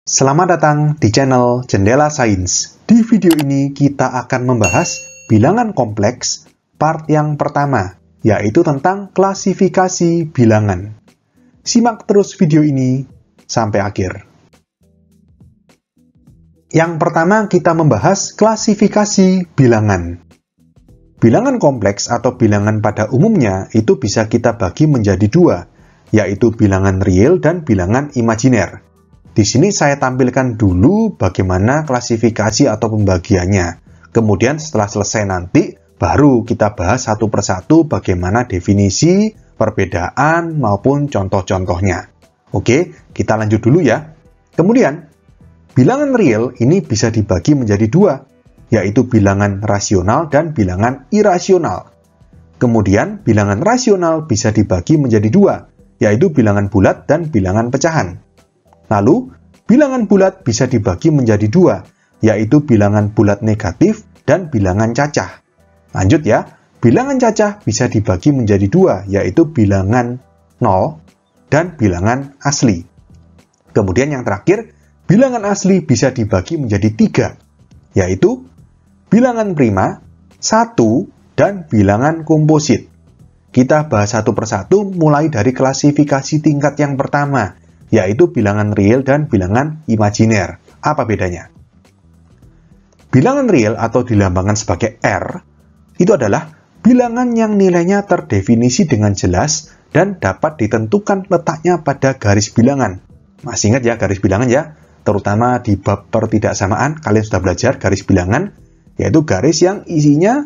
Selamat datang di channel Jendela Sains. Di video ini kita akan membahas bilangan kompleks part yang pertama, yaitu tentang klasifikasi bilangan. Simak terus video ini sampai akhir. Yang pertama kita membahas klasifikasi bilangan. Bilangan kompleks atau bilangan pada umumnya itu bisa kita bagi menjadi dua, yaitu bilangan real dan bilangan imajiner. Di sini saya tampilkan dulu bagaimana klasifikasi atau pembagiannya. Kemudian setelah selesai nanti, baru kita bahas satu persatu bagaimana definisi, perbedaan, maupun contoh-contohnya. Oke, kita lanjut dulu ya. Kemudian, bilangan real ini bisa dibagi menjadi dua, yaitu bilangan rasional dan bilangan irasional. Kemudian, bilangan rasional bisa dibagi menjadi dua, yaitu bilangan bulat dan bilangan pecahan. Lalu, bilangan bulat bisa dibagi menjadi dua, yaitu bilangan bulat negatif dan bilangan cacah. Lanjut ya, bilangan cacah bisa dibagi menjadi dua, yaitu bilangan 0 dan bilangan asli. Kemudian yang terakhir, bilangan asli bisa dibagi menjadi tiga, yaitu bilangan prima, 1, dan bilangan komposit. Kita bahas satu persatu mulai dari klasifikasi tingkat yang pertama, yaitu bilangan real dan bilangan imajiner. Apa bedanya? Bilangan real atau dilambangkan sebagai R, itu adalah bilangan yang nilainya terdefinisi dengan jelas dan dapat ditentukan letaknya pada garis bilangan. Masih ingat ya garis bilangan ya? Terutama di bab pertidaksamaan, kalian sudah belajar garis bilangan, yaitu garis yang isinya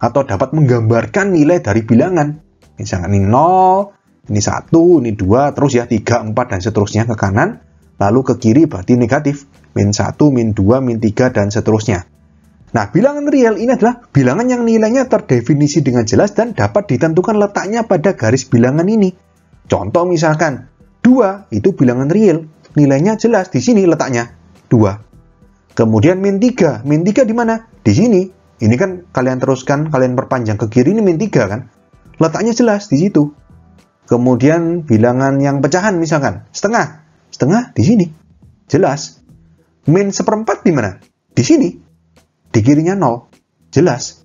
atau dapat menggambarkan nilai dari bilangan. Misalkan ini 0, ini 1, ini 2, terus ya 3, 4, dan seterusnya ke kanan. Lalu ke kiri berarti negatif. Min 1, min 2, min 3, dan seterusnya. Nah, bilangan real ini adalah bilangan yang nilainya terdefinisi dengan jelas dan dapat ditentukan letaknya pada garis bilangan ini. Contoh misalkan, 2 itu bilangan real. Nilainya jelas, di sini letaknya 2. Kemudian min 3. Min 3 di mana? Di sini. Ini kan kalian teruskan, kalian perpanjang ke kiri, ini min 3 kan? Letaknya jelas di situ. Kemudian bilangan yang pecahan misalkan, setengah. Setengah di sini. Jelas. Min 1/4 di mana? Di sini. Di kirinya 0. Jelas.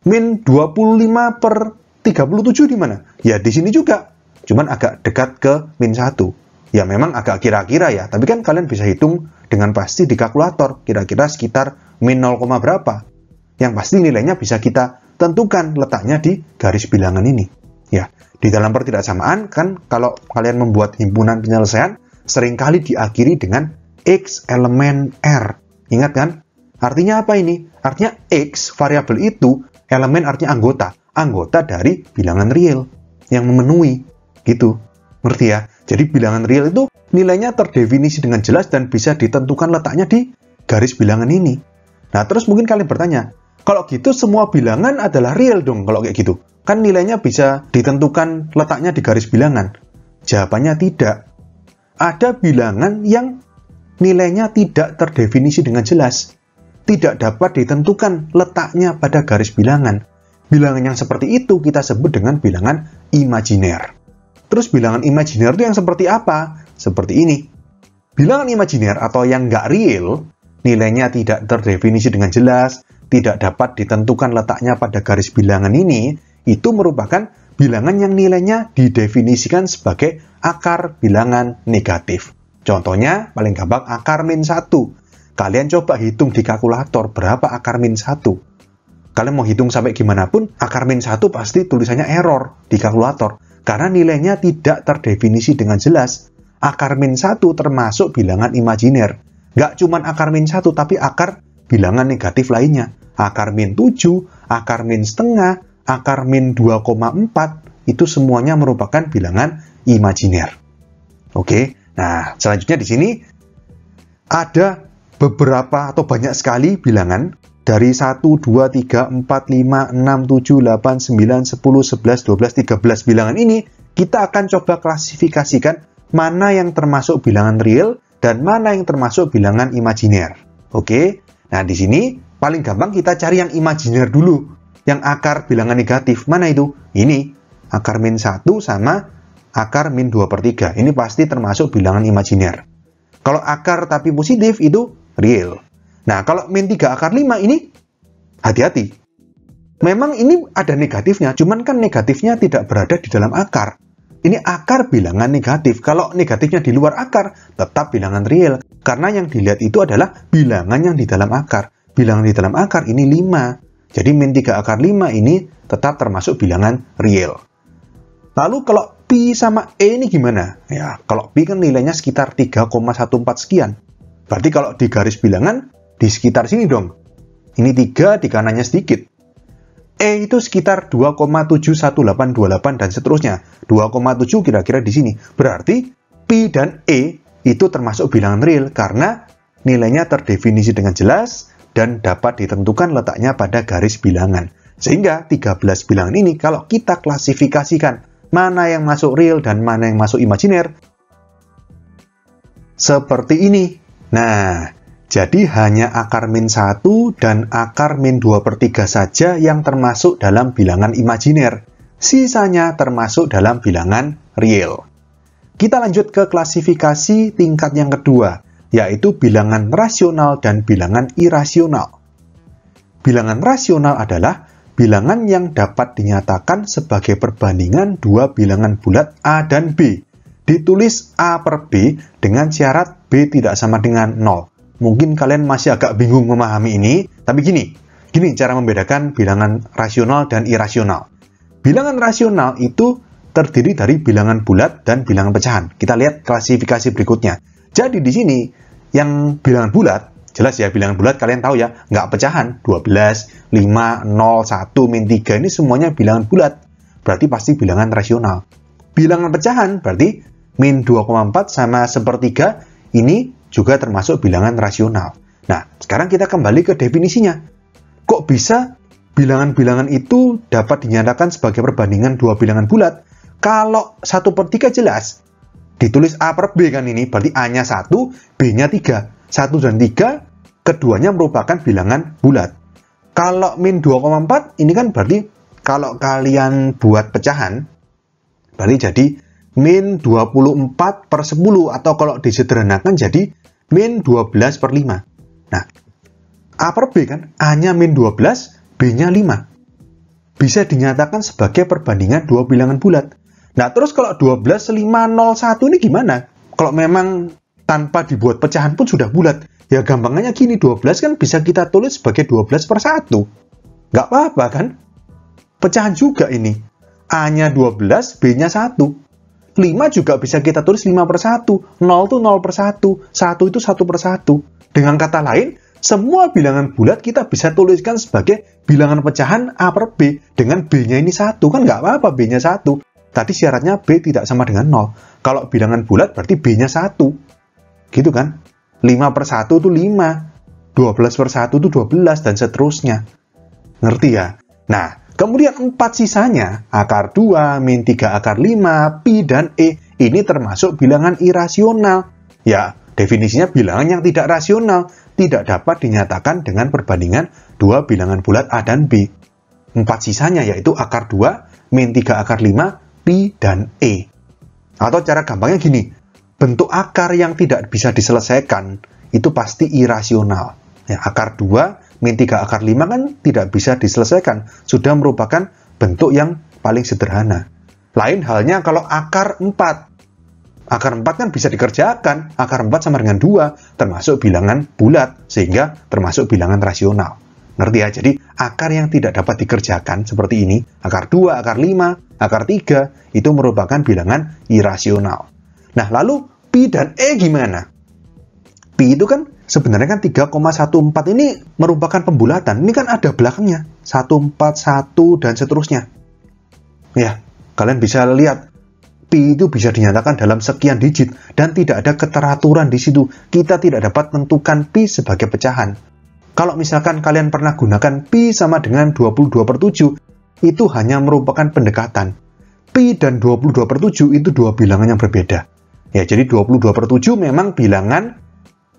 Min 25/37 di mana? Ya di sini juga. Cuman agak dekat ke min 1. Ya memang agak kira-kira ya, tapi kan kalian bisa hitung dengan pasti di kalkulator. Kira-kira sekitar min 0, berapa. Yang pasti nilainya bisa kita tentukan letaknya di garis bilangan ini. Ya, di dalam pertidaksamaan kan kalau kalian membuat himpunan penyelesaian seringkali diakhiri dengan X elemen R. Ingat kan? Artinya apa ini? Artinya X, variabel itu, elemen artinya anggota. Anggota dari bilangan real yang memenuhi. Gitu. Ngerti ya? Jadi bilangan real itu nilainya terdefinisi dengan jelas dan bisa ditentukan letaknya di garis bilangan ini. Nah, terus mungkin kalian bertanya, kalau gitu semua bilangan adalah real dong kalau kayak gitu. Kan nilainya bisa ditentukan letaknya di garis bilangan. Jawabannya tidak. Ada bilangan yang nilainya tidak terdefinisi dengan jelas. Tidak dapat ditentukan letaknya pada garis bilangan. Bilangan yang seperti itu kita sebut dengan bilangan imajiner. Terus bilangan imajiner itu yang seperti apa? Seperti ini. Bilangan imajiner atau yang nggak real, nilainya tidak terdefinisi dengan jelas, tidak dapat ditentukan letaknya pada garis bilangan ini, itu merupakan bilangan yang nilainya didefinisikan sebagai akar bilangan negatif. Contohnya, paling gampang akar min 1. Kalian coba hitung di kalkulator berapa akar min 1. Kalian mau hitung sampai gimana pun, akar min 1 pasti tulisannya error di kalkulator. Karena nilainya tidak terdefinisi dengan jelas. Akar min 1 termasuk bilangan imajiner. Nggak cuma akar min 1, tapi akar bilangan negatif lainnya. Akar min 7, akar min setengah, akar min 2,4, itu semuanya merupakan bilangan imajiner. Oke, nah selanjutnya di sini ada beberapa atau banyak sekali bilangan dari 1, 2, 3, 4, 5, 6, 7, 8, 9, 10, 11, 12, 13 bilangan ini kita akan coba klasifikasikan mana yang termasuk bilangan real dan mana yang termasuk bilangan imajiner. Oke, nah di sini paling gampang kita cari yang imajiner dulu. Yang akar bilangan negatif, mana itu? Ini, akar min 1 sama akar min 2/3. Ini pasti termasuk bilangan imajiner. Kalau akar tapi positif itu real. Nah, kalau min 3 akar 5 ini hati-hati. Memang ini ada negatifnya, cuman kan negatifnya tidak berada di dalam akar. Ini akar bilangan negatif. Kalau negatifnya di luar akar, tetap bilangan real. Karena yang dilihat itu adalah bilangan yang di dalam akar. Bilangan di dalam akar ini 5. Jadi min 3 akar 5 ini tetap termasuk bilangan real. Lalu kalau Pi sama E ini gimana? Ya, kalau Pi kan nilainya sekitar 3,14 sekian. Berarti kalau di garis bilangan, di sekitar sini dong. Ini 3, di kanannya sedikit. E itu sekitar 2,71828 dan seterusnya. 2,7 kira-kira di sini. Berarti Pi dan E itu termasuk bilangan real karena nilainya terdefinisi dengan jelas dan dapat ditentukan letaknya pada garis bilangan. Sehingga 13 bilangan ini kalau kita klasifikasikan mana yang masuk real dan mana yang masuk imajiner, seperti ini. Nah, jadi hanya akar min 1 dan akar min 2/3 saja yang termasuk dalam bilangan imajiner. Sisanya termasuk dalam bilangan real. Kita lanjut ke klasifikasi tingkat yang kedua, yaitu bilangan rasional dan bilangan irasional. Bilangan rasional adalah bilangan yang dapat dinyatakan sebagai perbandingan dua bilangan bulat A dan B. Ditulis A per B dengan syarat B tidak sama dengan 0. Mungkin kalian masih agak bingung memahami ini, tapi gini cara membedakan bilangan rasional dan irasional. Bilangan rasional itu terdiri dari bilangan bulat dan bilangan pecahan. Kita lihat klasifikasi berikutnya. Jadi di sini, yang bilangan bulat, jelas ya, bilangan bulat kalian tahu ya, nggak pecahan, 12, 5, 0, 1, min 3, ini semuanya bilangan bulat. Berarti pasti bilangan rasional. Bilangan pecahan, berarti min 2,4 sama 1/3, ini juga termasuk bilangan rasional. Nah, sekarang kita kembali ke definisinya. Kok bisa bilangan-bilangan itu dapat dinyatakan sebagai perbandingan dua bilangan bulat? Kalau 1/3 jelas, ditulis A per B kan ini, berarti A-nya 1, B-nya 3. 1 dan 3, keduanya merupakan bilangan bulat. Kalau min 2,4, ini kan berarti kalau kalian buat pecahan, berarti jadi min 24/10, atau kalau disederhanakan jadi min 12/5. Nah, A per B kan, A-nya min 12, B-nya 5. Bisa dinyatakan sebagai perbandingan dua bilangan bulat. Nah, terus kalau 12, 5, 0, 1 ini gimana? Kalau memang tanpa dibuat pecahan pun sudah bulat. Ya gampangnya gini, 12 kan bisa kita tulis sebagai 12/1. Nggak apa-apa kan? Pecahan juga ini. A-nya 12, B-nya 1. 5 juga bisa kita tulis 5/1. 0 itu 0/1. 1 itu 1/1. Dengan kata lain, semua bilangan bulat kita bisa tuliskan sebagai bilangan pecahan A per B. Dengan B-nya ini 1. Kan nggak apa-apa B-nya 1. Tadi syaratnya B tidak sama dengan 0. Kalau bilangan bulat berarti B-nya 1. Gitu kan? 5/1 itu 5. 12/1 itu 12, dan seterusnya. Ngerti ya? Nah, kemudian 4 sisanya, akar 2, min 3 akar 5, Pi dan E, ini termasuk bilangan irasional. Ya, definisinya bilangan yang tidak rasional, tidak dapat dinyatakan dengan perbandingan dua bilangan bulat A dan B. 4 sisanya yaitu akar 2, min 3 akar 5, Pi dan E. Atau cara gampangnya gini, bentuk akar yang tidak bisa diselesaikan itu pasti irasional. Ya, akar 2, min 3 akar 5 kan tidak bisa diselesaikan, sudah merupakan bentuk yang paling sederhana. Lain halnya kalau akar 4. Akar 4 kan bisa dikerjakan, akar 4 sama dengan 2, termasuk bilangan bulat, sehingga termasuk bilangan rasional. Ngerti ya? Jadi akar yang tidak dapat dikerjakan seperti ini, akar 2, akar 5, akar 3, itu merupakan bilangan irasional. Nah, lalu Pi dan E gimana? Pi itu kan sebenarnya kan 3,14 ini merupakan pembulatan. Ini kan ada belakangnya, 141 dan seterusnya. Ya, kalian bisa lihat, Pi itu bisa dinyatakan dalam sekian digit, dan tidak ada keteraturan di situ. Kita tidak dapat menentukan Pi sebagai pecahan. Kalau misalkan kalian pernah gunakan Pi sama dengan 22/7, itu hanya merupakan pendekatan. Pi dan 22/7 itu dua bilangan yang berbeda. Ya, jadi 22/7 memang bilangan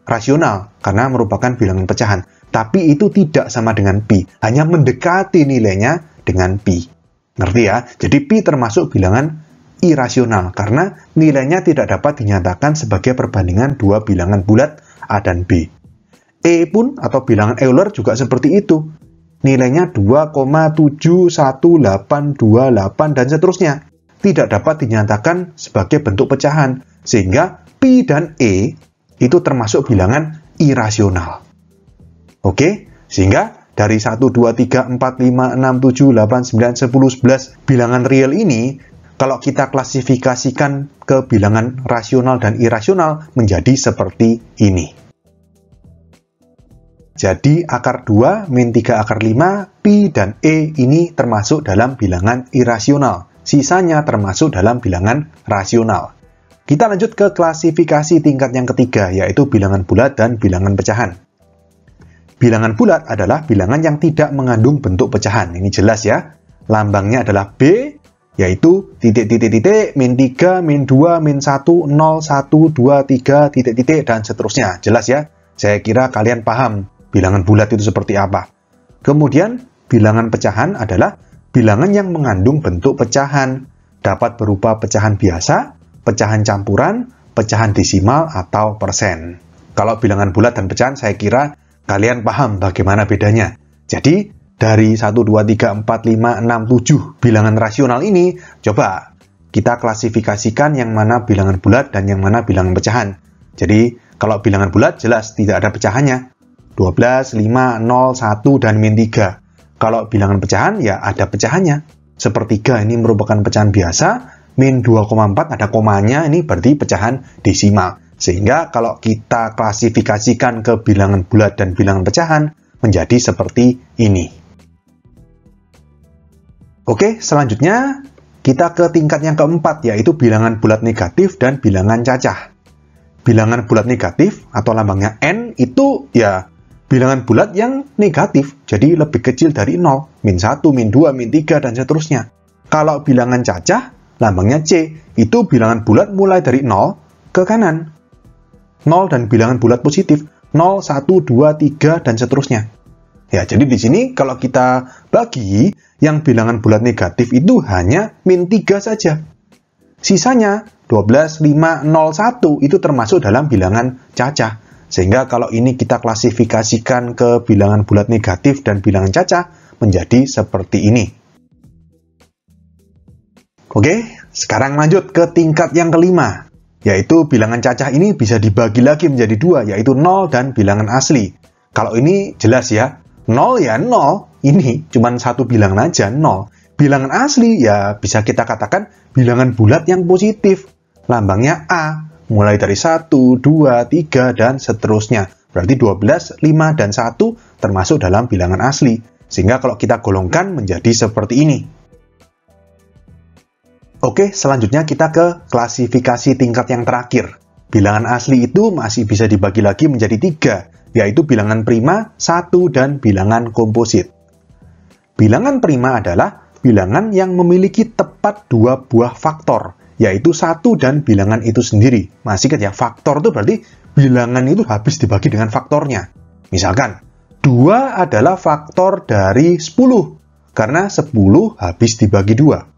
rasional, karena merupakan bilangan pecahan. Tapi itu tidak sama dengan Pi, hanya mendekati nilainya dengan Pi. Ngerti ya? Jadi Pi termasuk bilangan irasional karena nilainya tidak dapat dinyatakan sebagai perbandingan dua bilangan bulat A dan B. E pun atau bilangan Euler juga seperti itu. Nilainya 2,71828 dan seterusnya. Tidak dapat dinyatakan sebagai bentuk pecahan sehingga Pi dan E itu termasuk bilangan irasional. Oke, sehingga dari 1, 2, 3, 4, 5, 6, 7, 8, 9, 10, 11 bilangan real ini, kalau kita klasifikasikan ke bilangan rasional dan irasional menjadi seperti ini. Jadi akar 2 min 3 akar 5, Pi dan E ini termasuk dalam bilangan irasional. Sisanya termasuk dalam bilangan rasional. Kita lanjut ke klasifikasi tingkat yang ketiga, yaitu bilangan bulat dan bilangan pecahan. Bilangan bulat adalah bilangan yang tidak mengandung bentuk pecahan. Ini jelas ya. Lambangnya adalah B, yaitu titik-titik-titik, min 3, min 2, min 1, 0, 1, 2, 3, titik-titik, dan seterusnya. Jelas ya? Saya kira kalian paham bilangan bulat itu seperti apa. Kemudian, bilangan pecahan adalah bilangan yang mengandung bentuk pecahan. Dapat berupa pecahan biasa, pecahan campuran, pecahan desimal, atau persen. Kalau bilangan bulat dan pecahan, saya kira kalian paham bagaimana bedanya. Jadi, dari 1, 2, 3, 4, 5, 6, 7 bilangan rasional ini, coba kita klasifikasikan yang mana bilangan bulat dan yang mana bilangan pecahan. Jadi, kalau bilangan bulat jelas tidak ada pecahannya. 12, 5, 0, 1, dan min 3. Kalau bilangan pecahan, ya ada pecahannya. Sepertiga ini merupakan pecahan biasa, min 2,4 ada komanya, ini berarti pecahan desimal. Sehingga kalau kita klasifikasikan ke bilangan bulat dan bilangan pecahan, menjadi seperti ini. Oke, selanjutnya kita ke tingkat yang keempat, yaitu bilangan bulat negatif dan bilangan cacah. Bilangan bulat negatif atau lambangnya N itu ya bilangan bulat yang negatif, jadi lebih kecil dari 0, min 1, min 2, min 3, dan seterusnya. Kalau bilangan cacah, lambangnya C, itu bilangan bulat mulai dari 0 ke kanan. 0 dan bilangan bulat positif, 0, 1, 2, 3, dan seterusnya. Ya, jadi di sini kalau kita bagi, yang bilangan bulat negatif itu hanya min 3 saja. Sisanya, 12, 5, 0, 1 itu termasuk dalam bilangan cacah. Sehingga kalau ini kita klasifikasikan ke bilangan bulat negatif dan bilangan cacah, menjadi seperti ini. Oke, sekarang lanjut ke tingkat yang kelima. Yaitu bilangan cacah ini bisa dibagi lagi menjadi dua, yaitu 0 dan bilangan asli. Kalau ini jelas ya, 0 ya 0, ini cuma satu bilangan aja, 0. Bilangan asli ya bisa kita katakan bilangan bulat yang positif. Lambangnya A, mulai dari 1, 2, 3, dan seterusnya. Berarti 12, 5, dan 1 termasuk dalam bilangan asli. Sehingga kalau kita golongkan menjadi seperti ini. Oke, selanjutnya kita ke klasifikasi tingkat yang terakhir. Bilangan asli itu masih bisa dibagi lagi menjadi 3, yaitu bilangan prima, 1, dan bilangan komposit. Bilangan prima adalah bilangan yang memiliki tepat dua buah faktor, yaitu 1 dan bilangan itu sendiri. Masih ingat ya, faktor itu berarti bilangan itu habis dibagi dengan faktornya. Misalkan, 2 adalah faktor dari 10, karena 10 habis dibagi 2.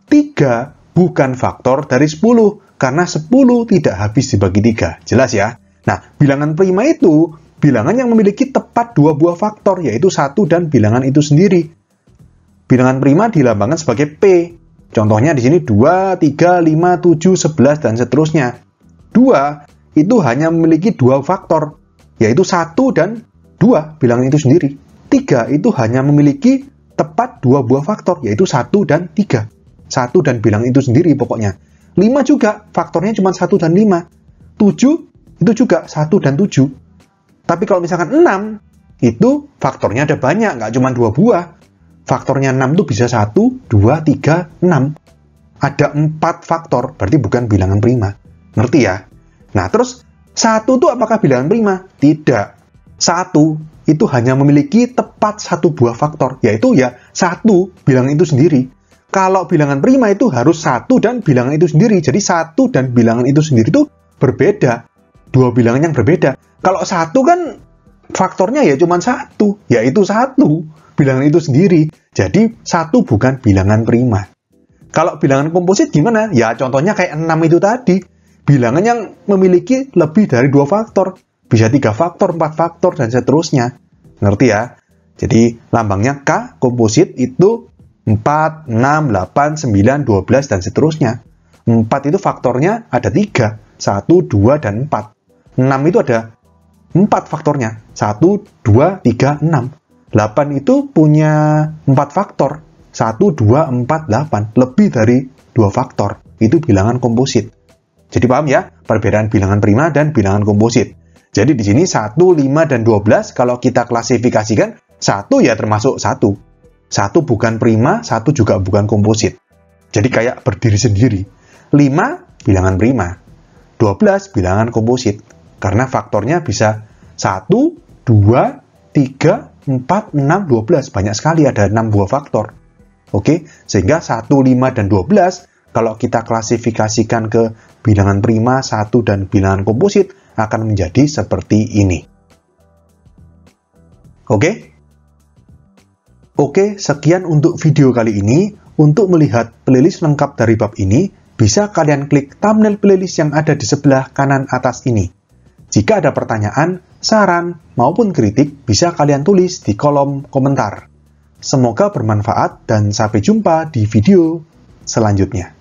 3 bukan faktor dari 10, karena 10 tidak habis dibagi 3. Jelas ya? Nah, bilangan prima itu bilangan yang memiliki tepat dua buah faktor, yaitu 1 dan bilangan itu sendiri. Bilangan prima dilambangkan sebagai P. Contohnya di sini 2, 3, 5, 7, 11, dan seterusnya. 2 itu hanya memiliki dua faktor, yaitu 1 dan 2, bilangan itu sendiri. 3 itu hanya memiliki tepat dua buah faktor, yaitu 1 dan 3. 1 dan bilangan itu sendiri pokoknya. 5 juga, faktornya cuma 1 dan 5. 7 itu juga 1 dan 7. Tapi kalau misalkan 6, itu faktornya ada banyak, nggak cuma 2 buah. Faktornya 6 itu bisa 1, 2, 3, 6. Ada 4 faktor, berarti bukan bilangan prima. Ngerti ya? Nah, terus 1 itu apakah bilangan prima? Tidak. 1 itu hanya memiliki tepat 1 buah faktor, yaitu ya 1 bilangan itu sendiri. Kalau bilangan prima itu harus 1 dan bilangan itu sendiri. Jadi 1 dan bilangan itu sendiri itu berbeda. Dua bilangan yang berbeda. Kalau 1 kan faktornya ya cuma 1, yaitu 1. Bilangan itu sendiri. Jadi 1 bukan bilangan prima. Kalau bilangan komposit gimana? Ya contohnya kayak 6 itu tadi. Bilangan yang memiliki lebih dari 2 faktor. Bisa 3 faktor, 4 faktor, dan seterusnya. Ngerti ya? Jadi lambangnya K, komposit itu 4, 6, 8, 9, 12, dan seterusnya. 4 itu faktornya ada 3. 1, 2, dan 4. 6 itu ada 4 faktornya. 1, 2, 3, 6. 8 itu punya 4 faktor. 1, 2, 4, 8. Lebih dari 2 faktor. Itu bilangan komposit. Jadi paham ya? Perbedaan bilangan prima dan bilangan komposit. Jadi di sini 1, 5, dan 12 kalau kita klasifikasikan, 1 ya termasuk 1. 1 bukan prima, 1 juga bukan komposit. Jadi kayak berdiri sendiri. 5 bilangan prima. 12 bilangan komposit. Karena faktornya bisa 1, 2, 3, 4, 6, 12. Banyak sekali, ada 6 buah faktor. Oke, sehingga 1, 5, dan 12, kalau kita klasifikasikan ke bilangan prima, 1, dan bilangan komposit, akan menjadi seperti ini. Oke? Oke, sekian untuk video kali ini. Untuk melihat playlist lengkap dari bab ini, bisa kalian klik thumbnail playlist yang ada di sebelah kanan atas ini. Jika ada pertanyaan, saran, maupun kritik, bisa kalian tulis di kolom komentar. Semoga bermanfaat dan sampai jumpa di video selanjutnya.